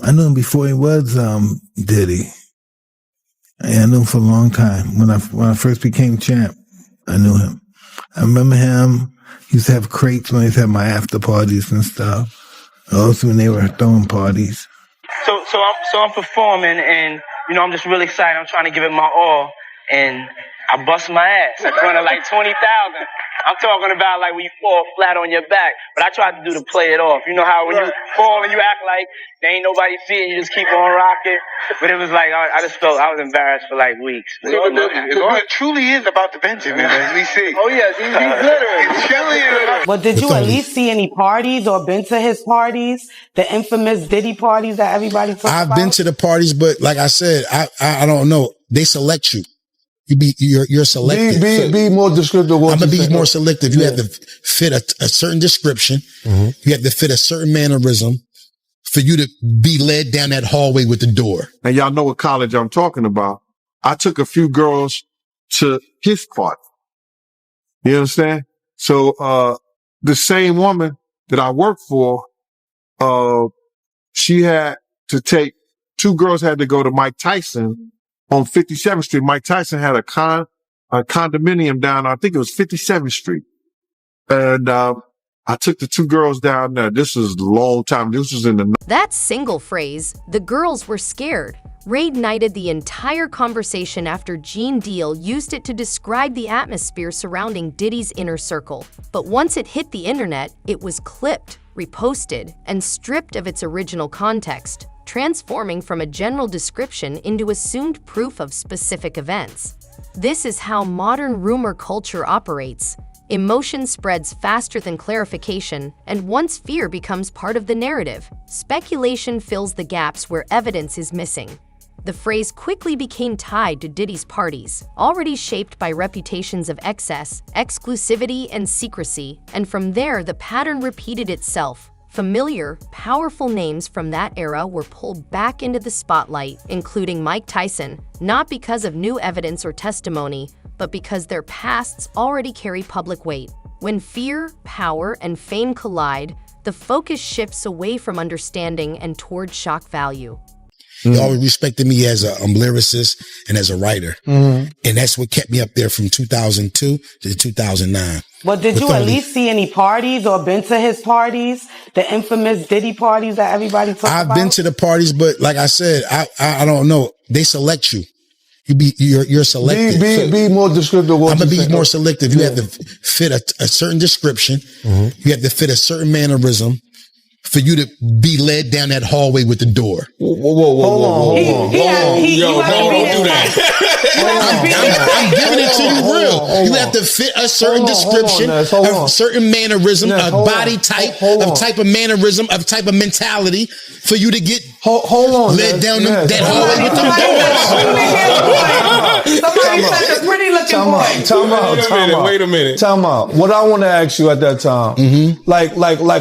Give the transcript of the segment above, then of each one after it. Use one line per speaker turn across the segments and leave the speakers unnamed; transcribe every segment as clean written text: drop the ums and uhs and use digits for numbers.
I knew him before he was Diddy. I knew him for a long time. When I first became champ, I knew him. I remember him. He used to have crates when he used to have my after parties and stuff. Also when they were throwing parties.
So I'm performing, and I'm just really excited. I'm trying to give it my all, and I bust my ass in front of like 20,000. I'm talking about like when you fall flat on your back. But I tried to do to play it off. You know how when you fall and you act like there ain't nobody seeing, you just keep on rocking. But it was like, I just felt I was embarrassed for like weeks.
It truly is about the Benjamin, as we see.
Oh, yes, he's literally.
It truly is about.
But did you at least see any parties or been to his parties? The infamous Diddy parties that everybody talks about?
I've been to the parties, but like I said, I don't know. They select you. You're selected.
Be more descriptive.
I'm gonna be more selective. You have to fit a certain description. Mm-hmm. You have to fit a certain mannerism for you to be led down that hallway with the door.
And y'all know what college I'm talking about. I took a few girls to his party. You understand? So, the same woman that I worked for, she had to take, two girls had to go to Mike Tyson on 57th Street. Mike Tyson had a condominium down, I think it was 57th Street. And, I took the two girls down there. This was a long time. This was in the...
That single phrase, the girls were scared, reignited the entire conversation after Gene Deal used it to describe the atmosphere surrounding Diddy's inner circle. But once it hit the internet, it was clipped, reposted, and stripped of its original context, transforming from a general description into assumed proof of specific events. This is how modern rumor culture operates. Emotion spreads faster than clarification, and once fear becomes part of the narrative, speculation fills the gaps where evidence is missing. The phrase quickly became tied to Diddy's parties, already shaped by reputations of excess, exclusivity, and secrecy, and from there the pattern repeated itself. Familiar, powerful names from that era were pulled back into the spotlight, including Mike Tyson, not because of new evidence or testimony, but because their pasts already carry public weight. When fear, power, and fame collide, the focus shifts away from understanding and toward shock value.
He always respected me as a lyricist and as a writer. Mm-hmm. And that's what kept me up there from 2002 to 2009.
But did you at least see any parties or been to his parties? The infamous Diddy parties that everybody talks about?
I've been to the parties, but like I said, I don't know. They select you. You're selected.
Be more descriptive.
I'm gonna be more selective. You have to fit a certain description. Mm-hmm. You have to fit a certain mannerism for you to be led down that hallway with the door.
Hold on.
Don't do that. I'm giving it to you real. You have to fit a certain description, a certain mannerism, a body type, a type of mannerism, a type of mentality for you to get led down that hallway with the door.
Somebody said a pretty looking boy.
Wait a minute. Time out. What I want to ask you at that time, like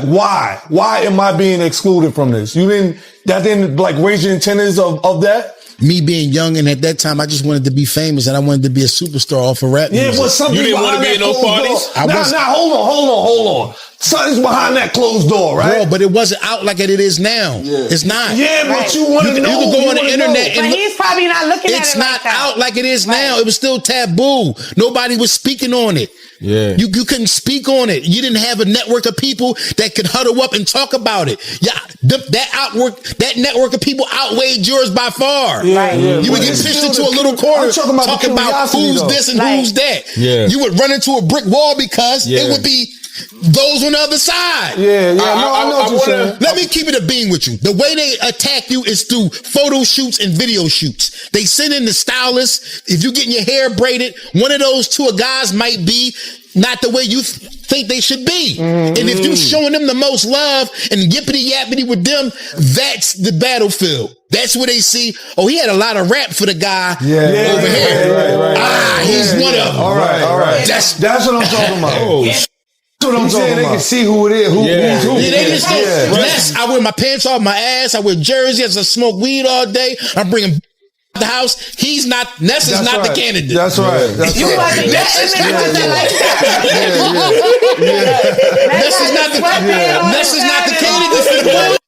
why? Why am I being excluded from this? That didn't like raise your antennas of that?
Me being young, and at that time, I just wanted to be famous, and I wanted to be a superstar off of rap music.
Yeah, but something you didn't want to be in no parties? Hold on. Something's behind that closed door, right?
Bro, but it wasn't out like it is now. Yeah. It's not.
Yeah, but you want to know.
You can go on the internet and
but he's probably not looking at it.
It's not out like it is now. It was still taboo. Nobody was speaking on it.
Yeah.
You couldn't speak on it. You didn't have a network of people that could huddle up and talk about it. Yeah, that network of people outweighed yours by far.
Yeah.
You would get pushed into a little corner talking about who's this and who's that.
Yeah.
You would run into a brick wall because it would be those on the other side.
Yeah. I know what you're saying.
Let me keep it a beam with you. The way they attack you is through photo shoots and video shoots. They send in the stylists. If you're getting your hair braided, one of those two guys might be not the way you think they should be. Mm-hmm. And if you're showing them the most love and yippity yappity with them, that's the battlefield. That's where they see, oh, he had a lot of rap for the guy over here. Right. He's one of them.
All right.
That's
what I'm talking about. That's what I'm saying. They can see who it is. Who's who.
Yeah, they just Ness, I wear my pants off my ass. I wear jerseys. I smoke weed all day. I'm bringing the house. Ness is not the candidate.
That's right.
Ness is not the candidate for the board.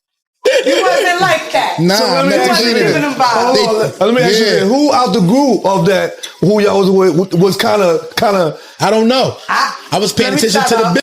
You wasn't like that.
Nah,
So let
I'm
me
not
ask you
giving
this.
them.
Hold on, let me ask you this. Who out the group of that, who y'all was with, was kind of?
I don't know. I was paying attention to the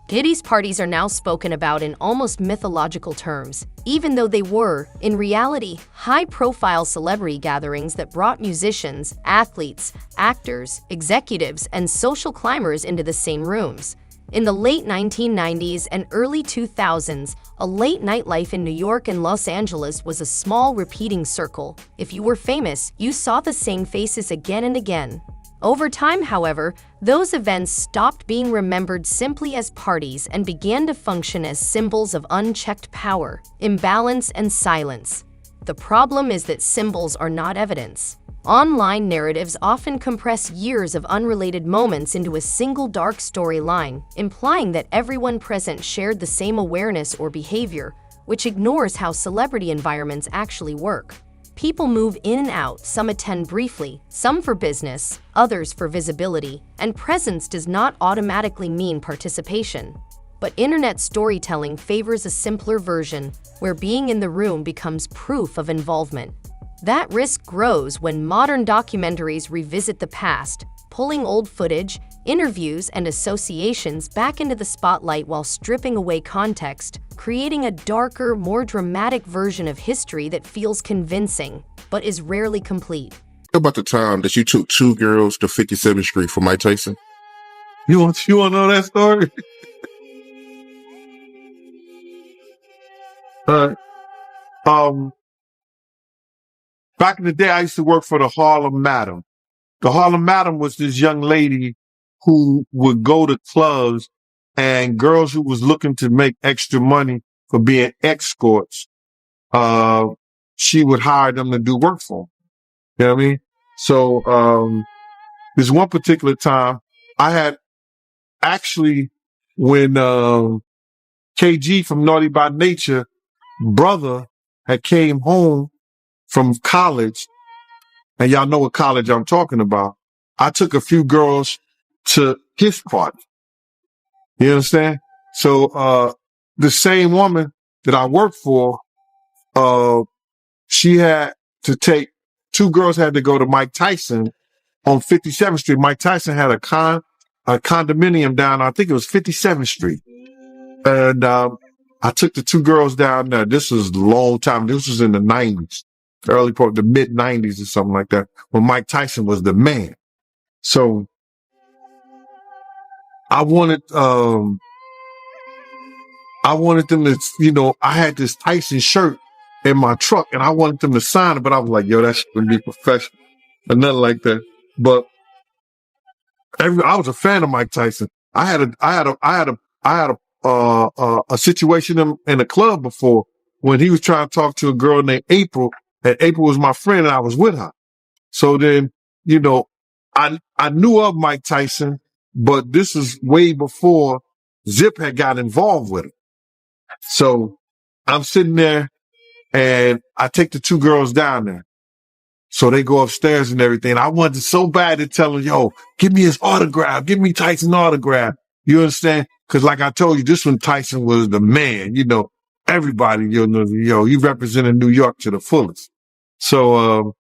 Diddy's parties are now spoken about in almost mythological terms, even though they were, in reality, high-profile celebrity gatherings that brought musicians, athletes, actors, executives, and social climbers into the same rooms. In the late 1990s and early 2000s, a late nightlife in New York and Los Angeles was a small repeating circle. If you were famous, you saw the same faces again and again. Over time, however, those events stopped being remembered simply as parties and began to function as symbols of unchecked power, imbalance, and silence. The problem is that symbols are not evidence. Online narratives often compress years of unrelated moments into a single dark storyline, implying that everyone present shared the same awareness or behavior, which ignores how celebrity environments actually work. People move in and out, some attend briefly, some for business, others for visibility, and presence does not automatically mean participation. But internet storytelling favors a simpler version, where being in the room becomes proof of involvement. That risk grows when modern documentaries revisit the past, pulling old footage, interviews, and associations back into the spotlight while stripping away context, creating a darker, more dramatic version of history that feels convincing, but is rarely complete.
About the time that you took 2 girls to 57th Street for Mike Tyson?
You want to know that story? Back in the day, I used to work for the Harlem Madam. The Harlem Madam was this young lady who would go to clubs, and girls who was looking to make extra money for being escorts, she would hire them to do work for them. You know what I mean? So, this one particular time, I had actually, when KG from Naughty by Nature brother had came home from college, and y'all know what college I'm talking about, I took a few girls to his party. You understand? So, the same woman that I worked for, she had to take, 2 girls had to go to Mike Tyson on 57th Street. Mike Tyson had a condominium down, I think it was 57th Street. And, I took the 2 girls down there. This was a long time. This was in the 90s, early part, the mid 90s or something like that, when Mike Tyson was the man. So I wanted them to, I had this Tyson shirt in my truck and I wanted them to sign it, but I was like, yo, that shouldn't be professional or nothing like that. But I was a fan of Mike Tyson. I had a situation in a club before when he was trying to talk to a girl named April, and April was my friend and I was with her. So then, I knew of Mike Tyson, but this is way before Zip had got involved with it. So I'm sitting there and I take the 2 girls down there. So they go upstairs and everything. I wanted so bad to tell them, yo, give me his autograph. Give me Tyson's autograph. You understand? Because like I told you, this one Tyson was the man. Everybody, he represented New York to the fullest. So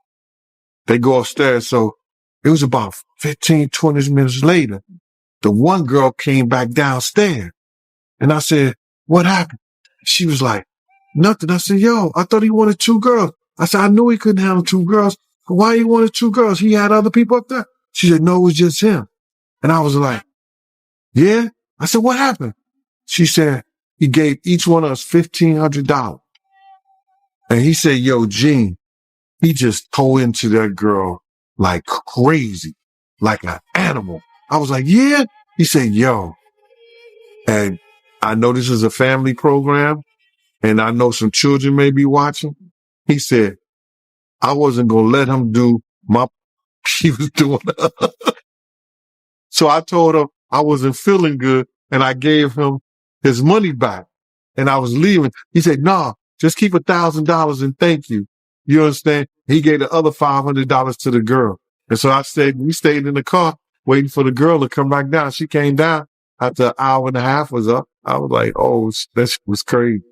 they go upstairs. So it was about 15, 20 minutes later. The one girl came back downstairs. And I said, what happened? She was like, nothing. I said, yo, I thought he wanted 2 girls. I said, I knew he couldn't handle 2 girls. But why he wanted 2 girls? He had other people up there. She said, no, it was just him. And I was like, yeah? I said, what happened? She said, he gave each one of us $1,500. And he said, yo, Gene, he just tore into that girl like crazy, like an animal. I was like, yeah? He said, yo. And I know this is a family program, and I know some children may be watching. He said, I wasn't going to let him do he was doing. So I told him I wasn't feeling good, and I gave him his money back, and I was leaving. He said, nah, just keep $1,000 and thank you. You understand? He gave the other $500 to the girl. And so we stayed in the car waiting for the girl to come back down. She came down after an hour and a half was up. I was like, oh, that was crazy.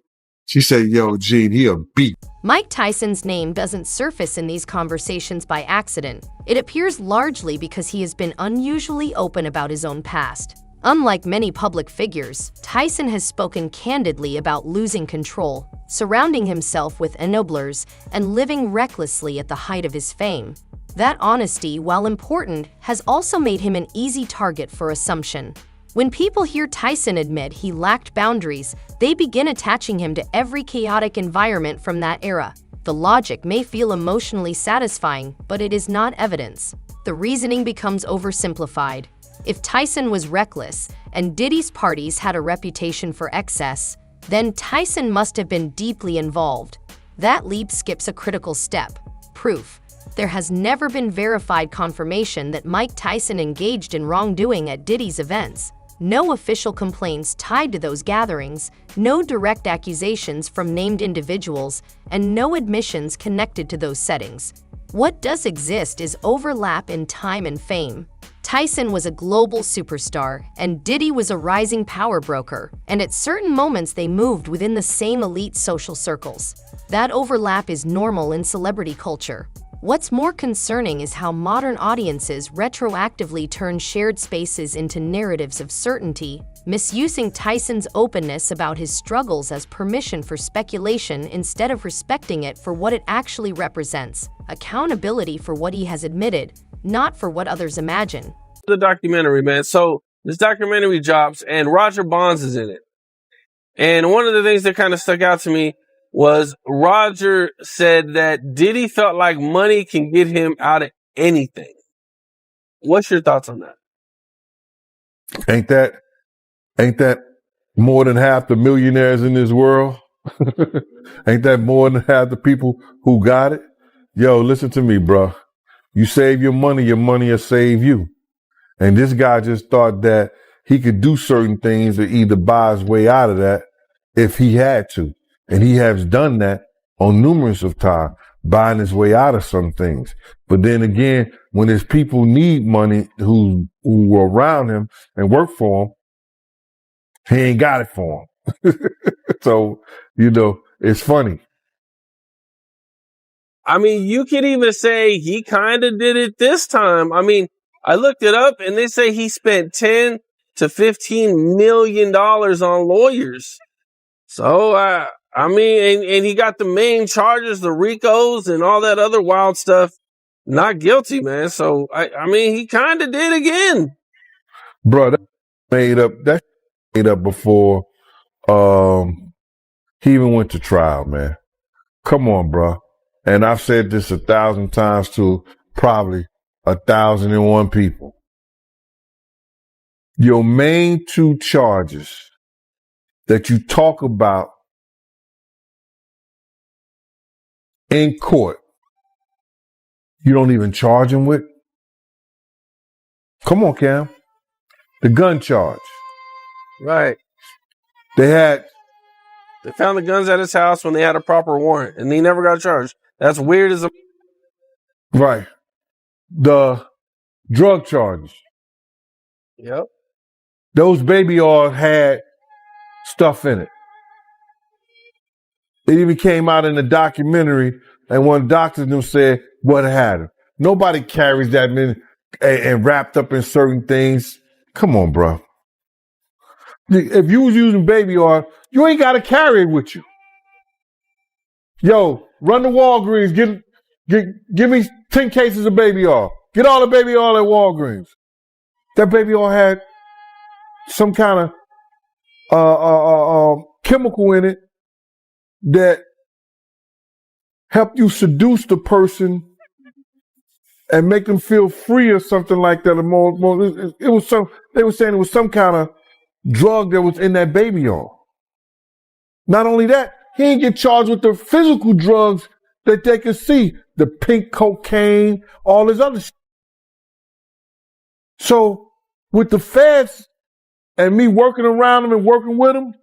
She said, yo, Gene, he a beat.
Mike Tyson's name doesn't surface in these conversations by accident. It appears largely because he has been unusually open about his own past. Unlike many public figures, Tyson has spoken candidly about losing control, surrounding himself with enablers, and living recklessly at the height of his fame. That honesty, while important, has also made him an easy target for assumption. When people hear Tyson admit he lacked boundaries, they begin attaching him to every chaotic environment from that era. The logic may feel emotionally satisfying, but it is not evidence. The reasoning becomes oversimplified. If Tyson was reckless, and Diddy's parties had a reputation for excess, then Tyson must have been deeply involved. That leap skips a critical step: proof. There has never been verified confirmation that Mike Tyson engaged in wrongdoing at Diddy's events. No official complaints tied to those gatherings, no direct accusations from named individuals, and no admissions connected to those settings. What does exist is overlap in time and fame. Tyson was a global superstar, and Diddy was a rising power broker, and at certain moments they moved within the same elite social circles. That overlap is normal in celebrity culture. What's more concerning is how modern audiences retroactively turn shared spaces into narratives of certainty, misusing Tyson's openness about his struggles as permission for speculation instead of respecting it for what it actually represents: accountability for what he has admitted, not for what others imagine.
The documentary, man. So this documentary drops, and Roger Bonds is in it. And one of the things that kind of stuck out to me was Roger said that Diddy felt like money can get him out of anything. What's your thoughts on that?
Ain't that more than half the millionaires in this world? Ain't that more than half the people who got it? Yo, listen to me, bro. You save your money will save you. And this guy just thought that he could do certain things to either buy his way out of that if he had to. And he has done that on numerous of times, buying his way out of some things. But then again, when his people need money who are around him and work for him, he ain't got it for him. So, it's funny.
I mean, you could even say he kind of did it this time. I mean, I looked it up and they say he spent $10 to $15 million on lawyers. So, I mean, and he got the main charges, the RICOs and all that other wild stuff, not guilty, man. So, I mean, he kind of did again.
Bro, that made up before he even went to trial, man. Come on, bro. And I've said this 1,000 times to probably 1,001 people. Your main two charges that you talk about in court, you don't even charge him with? Come on, Cam. The gun charge.
Right.
They
found the guns at his house when they had a proper warrant, and he never got charged. That's weird as a...
Right. The drug charges.
Yep.
Those baby oil had stuff in it. It even came out in the documentary, and one doctor them said what had him. Nobody carries that many and wrapped up in certain things. Come on, bro. If you was using baby oil, you ain't got to carry it with you. Yo, run to Walgreens, give me 10 cases of baby oil. Get all the baby oil at Walgreens. That baby oil had some kind of chemical in it that helped you seduce the person and make them feel free or something like that. They were saying it was some kind of drug that was in that baby oil. Not only that, he didn't get charged with the physical drugs that they could see, the pink cocaine, all this other shit. So with the feds and me working around them and working with them,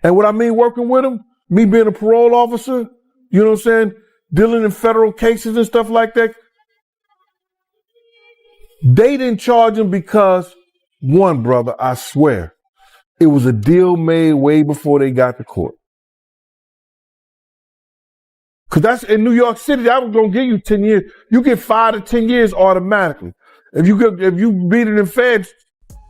and what I mean working with them, me being a parole officer, you know what I'm saying, dealing in federal cases and stuff like that, they didn't charge him because, one, brother, I swear, It was a deal made way before they got to court. Cause that's in New York City. I was gonna give you 10 years. You get 5 to 10 years automatically. If you beat it in feds.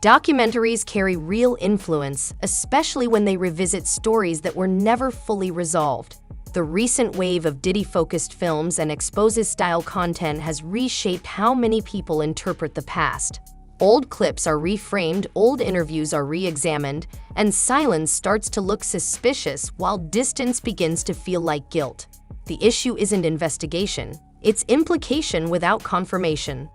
Documentaries carry real influence, especially when they revisit stories that were never fully resolved. The recent wave of Diddy-focused films and exposes-style content has reshaped how many people interpret the past. Old clips are reframed, old interviews are re-examined, and silence starts to look suspicious while distance begins to feel like guilt. The issue isn't investigation, it's implication without confirmation.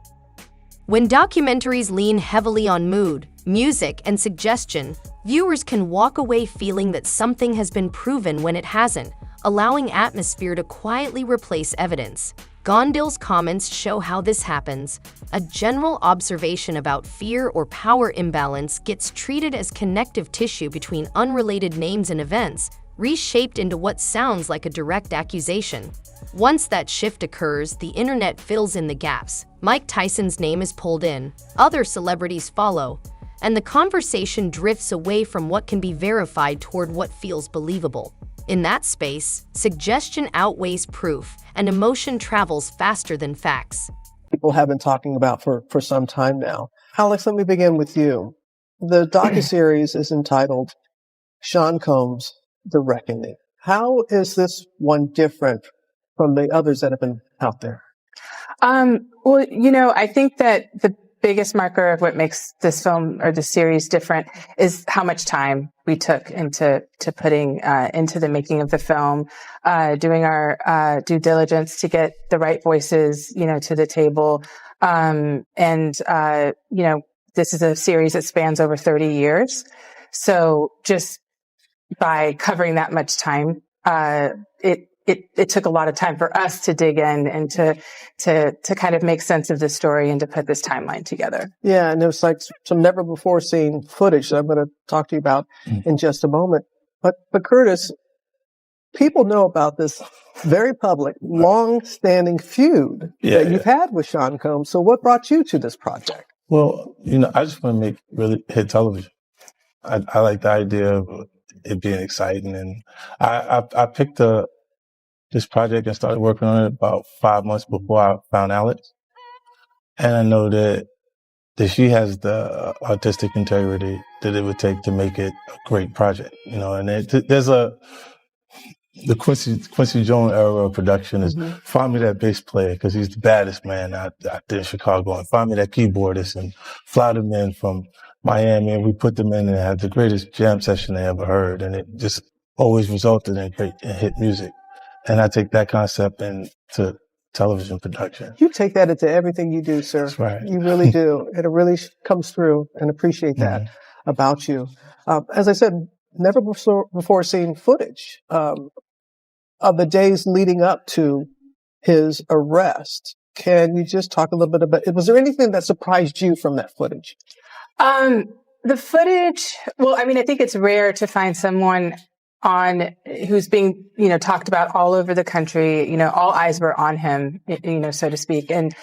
When documentaries lean heavily on mood, music, and suggestion, viewers can walk away feeling that something has been proven when it hasn't, allowing atmosphere to quietly replace evidence. Gondil's comments show how this happens. A general observation about fear or power imbalance gets treated as connective tissue between unrelated names and events, reshaped into what sounds like a direct accusation. Once that shift occurs, the internet fills in the gaps. Mike Tyson's name is pulled in, other celebrities follow, and the conversation drifts away from what can be verified toward what feels believable. In that space, suggestion outweighs proof, and emotion travels faster than facts.
People have been talking about for some time now. Alex, let me begin with you. The docuseries is entitled Sean Combs, The Reckoning. How is this one different from the others that have been out there?
Well, you know, I think that the biggest marker of what makes this film or the series different is how much time we took into putting into the making of the film, doing our due diligence to get the right voices, you know, to the table. You know, this is a series that spans over 30 years. So just by covering that much time, it took a lot of time for us to dig in and to kind of make sense of the story and to put this timeline together.
Yeah, and there's like some never before seen footage that I'm going to talk to you about in just a moment. But Curtis, people know about this very public, long-standing feud that you've had with Sean Combs. So what brought you to this project?
Well, you know, I just want to make really hit television. I like the idea of it being exciting, and I picked this project and started working on it about 5 months before I found Alex. And I know that she has the artistic integrity that it would take to make it a great project, you know, and there's the Quincy Jones era of production is find me that bass player because he's the baddest man out there in Chicago, and find me that keyboardist and fly them in from Miami, and we put them in and had the greatest jam session they ever heard, and it just always resulted in great hit music. And I take that concept into television production.
You take that into everything you do, sir.
That's right.
You really do. And it really comes through, and appreciate that about you. As I said, never before seen footage of the days leading up to his arrest. Can you just talk a little bit about it? Was there anything that surprised you from that footage?
The footage, well, I mean, I think it's rare to find someone who's being, you know, talked about all over the country. You know, all eyes were on him, you know, so to speak. And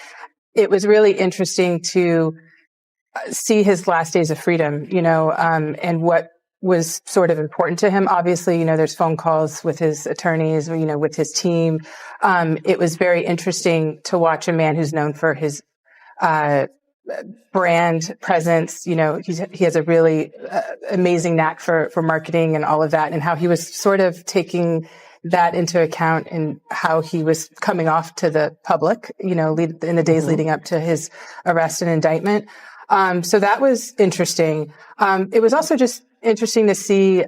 it was really interesting to see his last days of freedom, you know, and what was sort of important to him. Obviously, you know, there's phone calls with his attorneys, you know, with his team. It was very interesting to watch a man who's known for his, brand presence. You know, he has a really amazing knack for marketing and all of that, and how he was sort of taking that into account in how he was coming off to the public, you know, in the days leading up to his arrest and indictment. So that was interesting. It was also just interesting to see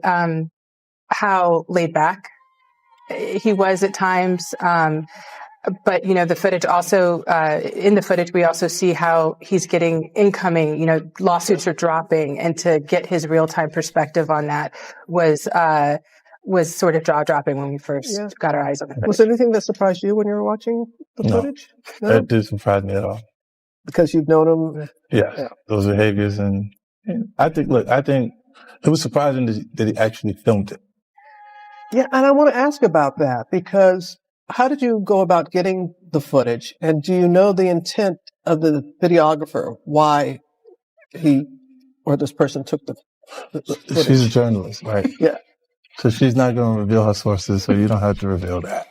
how laid back he was at times. But, you know, the footage also, in the footage, we also see how he's getting incoming, you know, lawsuits are dropping, and to get his real-time perspective on that was sort of jaw-dropping when we first got our eyes on it.
Was there anything that surprised you when you were watching the footage?
No, that didn't surprise me at all.
Because you've known him?
Yeah, those behaviors. And I think it was surprising that he actually filmed it.
Yeah, and I want to ask about that, because how did you go about getting the footage? And do you know the intent of the videographer, why he or this person took the
She's a journalist, right?
Yeah.
So she's not going to reveal her sources, so you don't have to reveal that.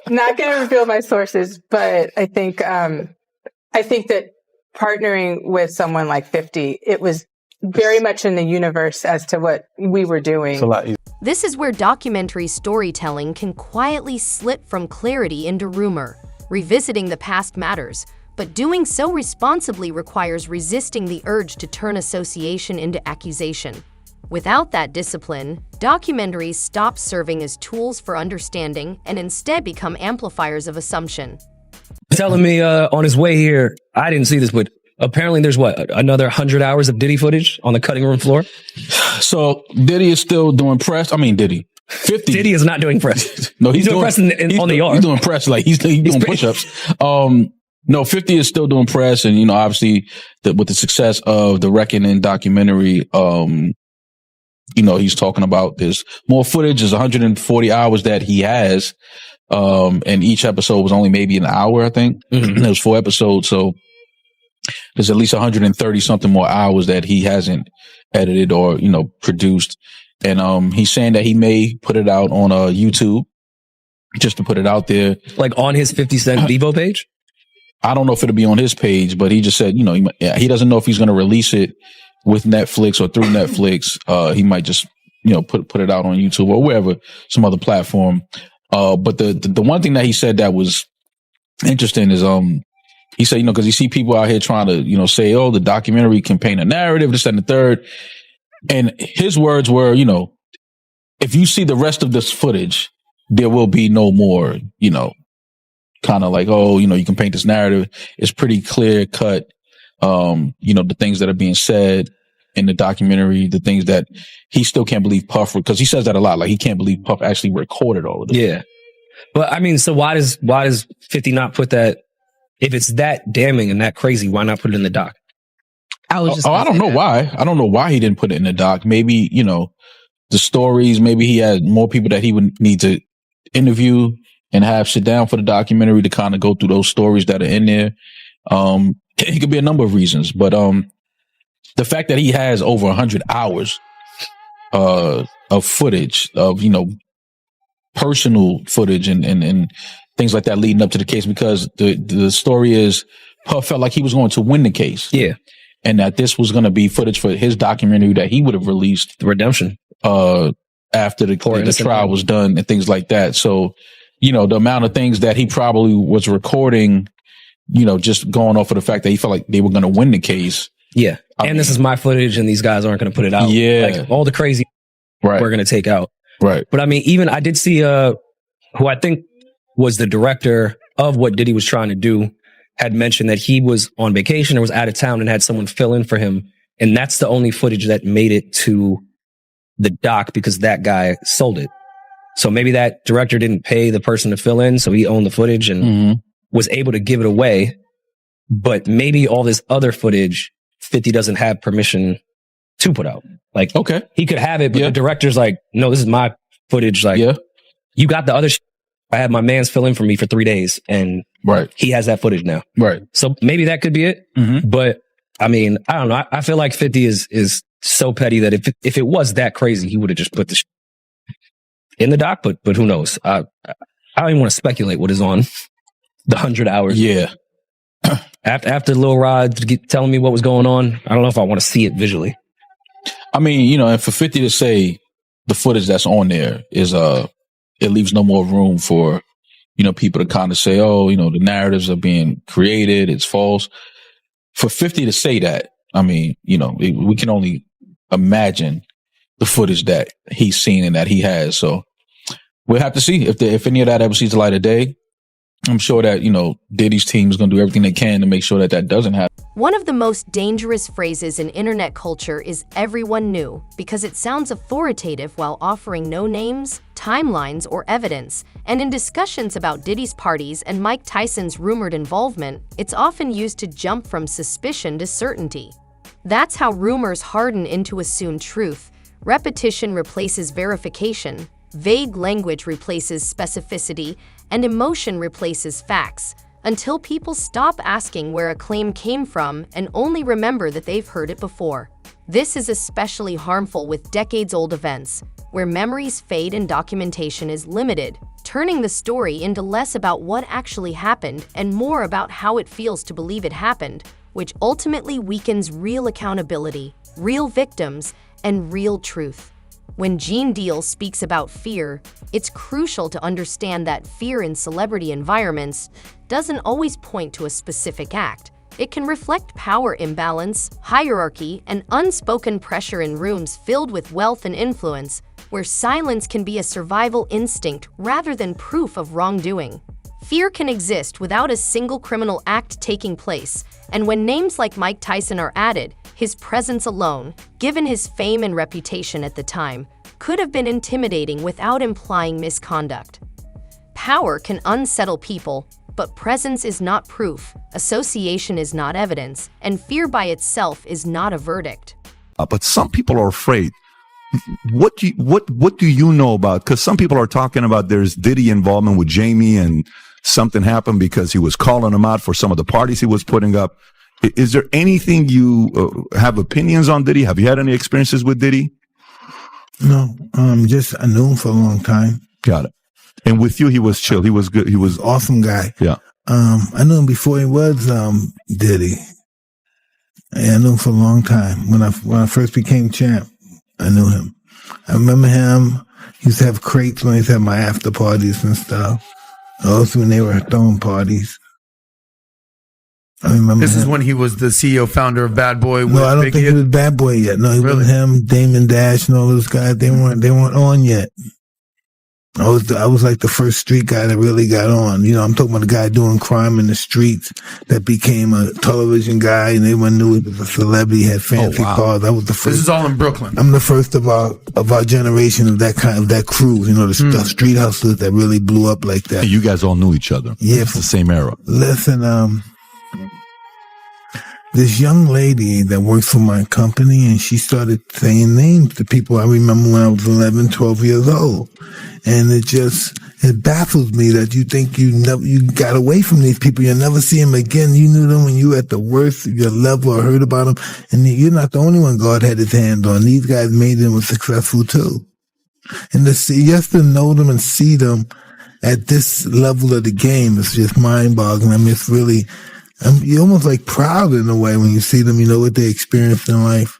Not going to reveal my sources, but I think that partnering with someone like 50, it was very much in the universe as to what we were doing.
It's a lot easier.
This is where documentary storytelling can quietly slip from clarity into rumor. Revisiting the past matters, but doing so responsibly requires resisting the urge to turn association into accusation. Without that discipline, documentaries stop serving as tools for understanding and instead become amplifiers of assumption.
Telling me on his way here, I didn't see this, but apparently there's another 100 hours of Diddy footage on the cutting room floor?
So Diddy is still doing press. I mean, Diddy. 50.
Diddy is not doing press.
No,
he's doing press on the yard.
He's doing press, like he's doing push-ups. No, 50 is still doing press, and obviously with the success of the Reckoning documentary, he's talking about there's more footage. There's 140 hours that he has, and each episode was only maybe an hour, I think. Mm-hmm. There was 4 episodes, so there's at least 130 something more hours that he hasn't edited or produced. And he's saying that he may put it out on YouTube just to put it out there,
like on his 50 Cent Devo page.
I don't know if it'll be on his page, but he just said, he doesn't know if he's going to release it with Netflix or through Netflix. He might just, put it out on YouTube or wherever, some other platform. But the one thing that he said that was interesting is, he said, because you see people out here trying to, say, oh, the documentary can paint a narrative, this, and the third. And his words were, if you see the rest of this footage, there will be no more, kind of like, oh, you can paint this narrative. It's pretty clear cut. The things that are being said in the documentary, the things that he still can't believe Puff, because he says that a lot. Like he can't believe Puff actually recorded all of this.
Yeah. But I mean, so why does 50 not put that, if it's that damning and that crazy, why not put it in the doc?
I don't know why. I don't know why he didn't put it in the doc. Maybe, the stories, maybe he had more people that he would need to interview and have sit down for the documentary to kind of go through those stories that are in there. It could be a number of reasons, but the fact that he has over 100 hours of footage of personal footage and things like that leading up to the case, because the story is Puff felt like he was going to win the case, and that this was going to be footage for his documentary that he would have released,
the redemption,
after the trial was done and things like that. So the amount of things that he probably was recording, just going off of the fact that he felt like they were going to win the case.
Yeah. This is my footage and these guys aren't going to put it out.
Yeah.
Like all the crazy we're going to take out.
Right.
But I mean, even I did see, who I think was the director of what Diddy was trying to do, had mentioned that he was on vacation or was out of town and had someone fill in for him. And that's the only footage that made it to the doc because that guy sold it. So maybe that director didn't pay the person to fill in, so he owned the footage and was able to give it away. But maybe all this other footage, 50 doesn't have permission to put out. Like,
okay,
he could have it, but the director's like, no, this is my footage. Like, you got the other shit. I had my man's fill in for me for 3 days, and he has that footage now.
Right.
So maybe that could be it. But I mean, I don't know. I feel like 50 is so petty that if it was that crazy, he would have just put the shit in the doc, but who knows? I don't even want to speculate what is on the 100 hours.
Yeah.
After Lil Rod telling me what was going on, I don't know if I want to see it visually.
I mean, and for 50 to say the footage that's on there is, it leaves no more room for, people to kind of say, oh, the narratives are being created. It's false. For 50 to say that, I mean, we can only imagine the footage that he's seen and that he has. So we'll have to see if any of that ever sees the light of day. I'm sure that, Diddy's team is going to do everything they can to make sure that doesn't happen.
One of the most dangerous phrases in internet culture is everyone knew, because it sounds authoritative while offering no names, timelines, or evidence. And in discussions about Diddy's parties and Mike Tyson's rumored involvement, it's often used to jump from suspicion to certainty. That's how rumors harden into assumed truth. Repetition replaces verification, vague language replaces specificity, and emotion replaces facts. until people stop asking where a claim came from and only remember that they've heard it before. This is especially harmful with decades-old events, where memories fade and documentation is limited, turning the story into less about what actually happened and more about how it feels to believe it happened, which ultimately weakens real accountability, real victims, and real truth. When Gene Deal speaks about fear, it's crucial to understand that fear in celebrity environments doesn't always point to a specific act. It can reflect power imbalance, hierarchy, and unspoken pressure in rooms filled with wealth and influence, where silence can be a survival instinct rather than proof of wrongdoing. Fear can exist without a single criminal act taking place, and when names like Mike Tyson are added, his presence alone, given his fame and reputation at the time, could have been intimidating without implying misconduct. Power can unsettle people, but presence is not proof, association is not evidence, and fear by itself is not a verdict.
But some people are afraid. What do you know about? Because some people are talking about there's Diddy involvement with Jamie and something happened because he was calling him out for some of the parties he was putting up. Is there anything you have opinions on Diddy? Have you had any experiences with Diddy?
No, just I knew him for a long time.
Got it. And with you, he was chill. He was good. He was
Awesome guy.
Yeah.
I knew him before he was Diddy. And I knew him for a long time. When I first became champ, I knew him. I remember him. He used to have crates when he used to have my after parties and stuff. Also when they were throwing parties. I remember
This
him.
is when he was the CEO founder of Bad Boy.
No, I don't think he was Bad Boy yet. No, he wasn't him, Damon Dash and all those guys. They weren't on yet. I was like the first street guy that really got on. You know, I'm talking about the guy doing crime in the streets that became a television guy and everyone knew he was a celebrity, had fancy cars. I was the first.
This is all in Brooklyn.
I'm the first of our generation of that crew, you know, the street hustlers that really blew up like that.
And you guys all knew each other.
Yeah.
It's the same era.
Listen, this young lady that works for my company, and she started saying names to people I remember when I was 11, 12 years old. And it baffles me that you think you got away from these people. You'll never see them again. You knew them when you were at the worst of your level or heard about them. And you're not the only one God had his hand on. These guys made them successful too. And just to know them and see them at this level of the game is just mind-boggling. I mean, it's really, you're almost like proud in a way when you see them, you know what they experienced in life.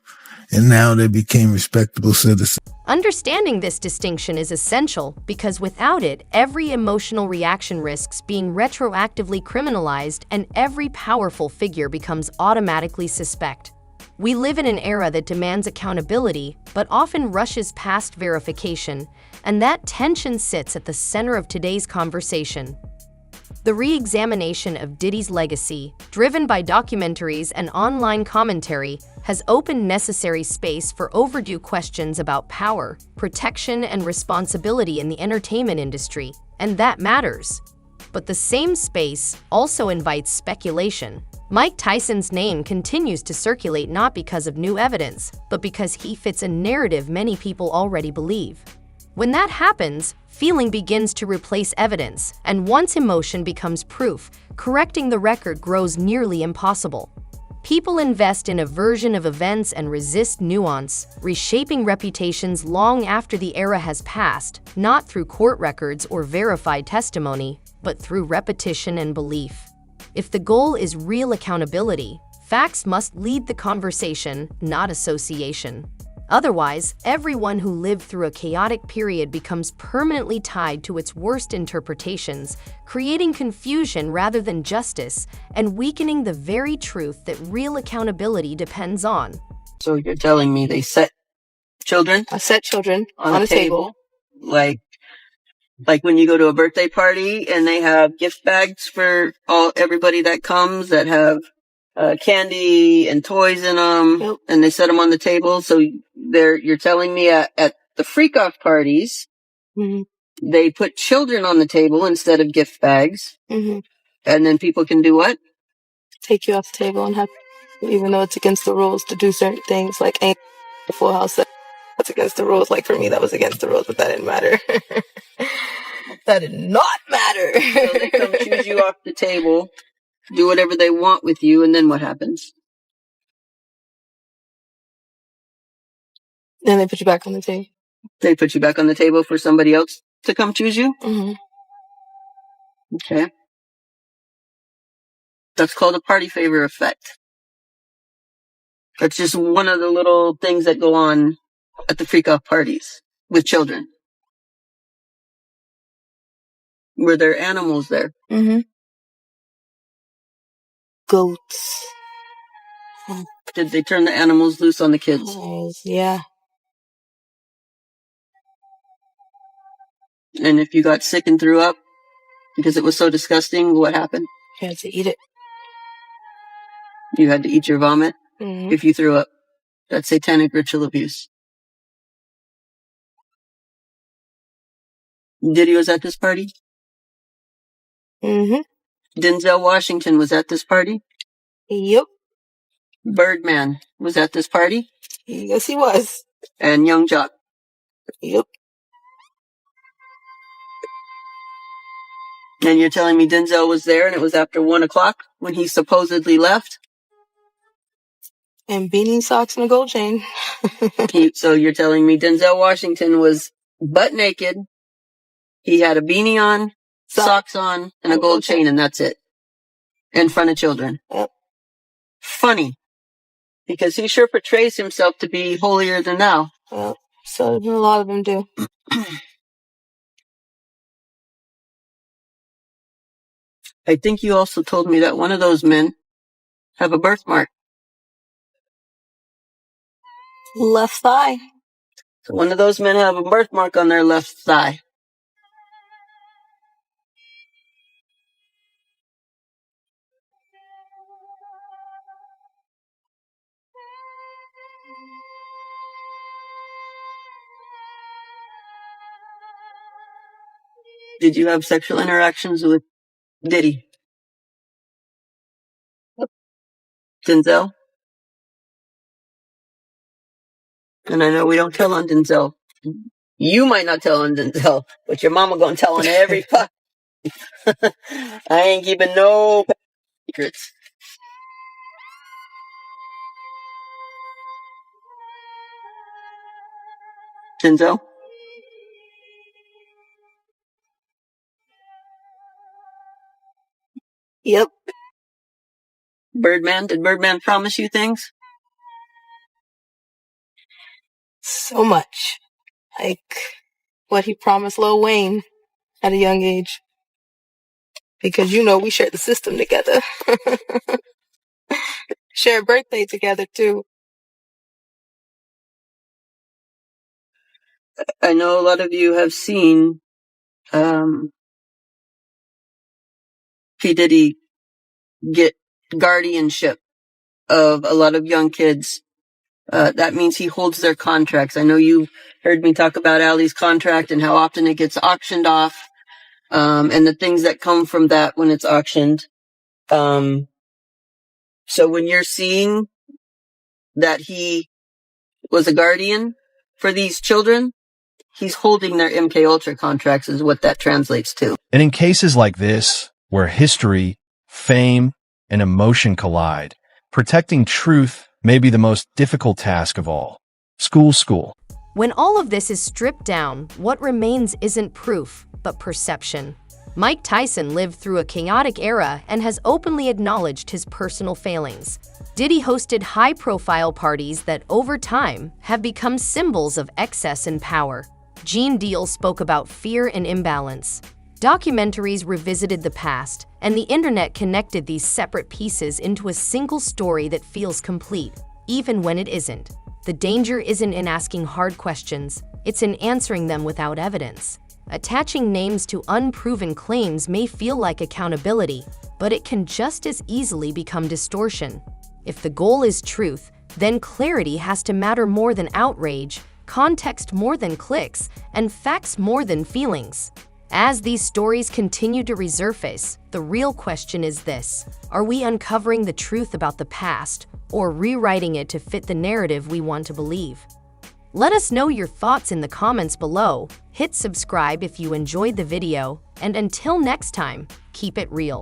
And now they became respectable citizens.
Understanding this distinction is essential because without it, every emotional reaction risks being retroactively criminalized and every powerful figure becomes automatically suspect. We live in an era that demands accountability, but often rushes past verification, and that tension sits at the center of today's conversation. The re-examination of Diddy's legacy, driven by documentaries and online commentary, has opened necessary space for overdue questions about power, protection, and responsibility in the entertainment industry, and that matters. But the same space also invites speculation. Mike Tyson's name continues to circulate not because of new evidence, but because he fits a narrative many people already believe. When that happens, feeling begins to replace evidence, and once emotion becomes proof, correcting the record grows nearly impossible. People invest in a version of events and resist nuance, reshaping reputations long after the era has passed, not through court records or verified testimony, but through repetition and belief. If the goal is real accountability, facts must lead the conversation, not association. Otherwise, everyone who lived through a chaotic period becomes permanently tied to its worst interpretations, creating confusion rather than justice, and weakening the very truth that real accountability depends on.
So you're telling me they set children?
I set children on a table.
Like when you go to a birthday party and they have gift bags for everybody that comes that have candy and toys in them, and they set them on the table. So you're telling me at the freak-off parties, they put children on the table instead of gift bags, and then people can do what?
Take you off the table and have, even though it's against the rules to do certain things, like ain't the Full House. That's against the rules. Like for me, that was against the rules, but that didn't matter.
That did not matter.
So they come choose you off the table, do whatever they want with you, and then what happens?
Then they put you back on the table.
They put you back on the table for somebody else to come choose you?
Mm-hmm.
Okay. That's called a party favor effect. That's just one of the little things that go on at the freak-off parties with children. Were there animals there?
Mm-hmm. Goats.
Did they turn the animals loose on the kids?
Yeah.
And if you got sick and threw up because it was so disgusting, what happened?
You had to eat it.
You had to eat your vomit
Mm-hmm.
if you threw up. That's satanic ritual abuse. Diddy was at this party?
Mm-hmm.
Denzel Washington was at this party?
Yep.
Birdman was at this party?
Yes, he was.
And Young Jock?
Yep.
And you're telling me Denzel was there and it was after 1 o'clock when he supposedly left?
And beanie socks and a gold chain.
So you're telling me Denzel Washington was butt naked, he had a beanie on, socks on, and a gold chain, and that's it. In front of children.
Yep.
Funny. Because he sure portrays himself to be holier than thou.
Well, so a lot of them do.
I think you also told me that one of those men have a birthmark.
Left thigh.
So one of those men have a birthmark on their left thigh. Did you have sexual interactions with Diddy? Denzel? And I know we don't tell on Denzel. You might not tell on Denzel, but your mama gonna tell on every fuck. I ain't keeping no secrets. Denzel?
Yep.
Birdman? Did Birdman promise you things?
So much. Like what he promised Lil Wayne at a young age. Because we shared the system together. Shared birthday together too.
I know a lot of you have seen P. Diddy get guardianship of a lot of young kids. That means he holds their contracts. I know you heard me talk about Ali's contract and how often it gets auctioned off, and the things that come from that when it's auctioned. So when you're seeing that he was a guardian for these children, he's holding their MK Ultra contracts is what that translates to.
And in cases like this, where history, fame, and emotion collide, protecting truth may be the most difficult task of all. School.
When all of this is stripped down, what remains isn't proof, but perception. Mike Tyson lived through a chaotic era and has openly acknowledged his personal failings. Diddy hosted high-profile parties that, over time, have become symbols of excess and power. Gene Deal spoke about fear and imbalance. Documentaries revisited the past, and the internet connected these separate pieces into a single story that feels complete, even when it isn't. The danger isn't in asking hard questions, it's in answering them without evidence. Attaching names to unproven claims may feel like accountability, but it can just as easily become distortion. If the goal is truth, then clarity has to matter more than outrage, context more than clicks, and facts more than feelings. As these stories continue to resurface, the real question is this: are we uncovering the truth about the past, or rewriting it to fit the narrative we want to believe? Let us know your thoughts in the comments below. Hit subscribe if you enjoyed the video, and until next time, keep it real.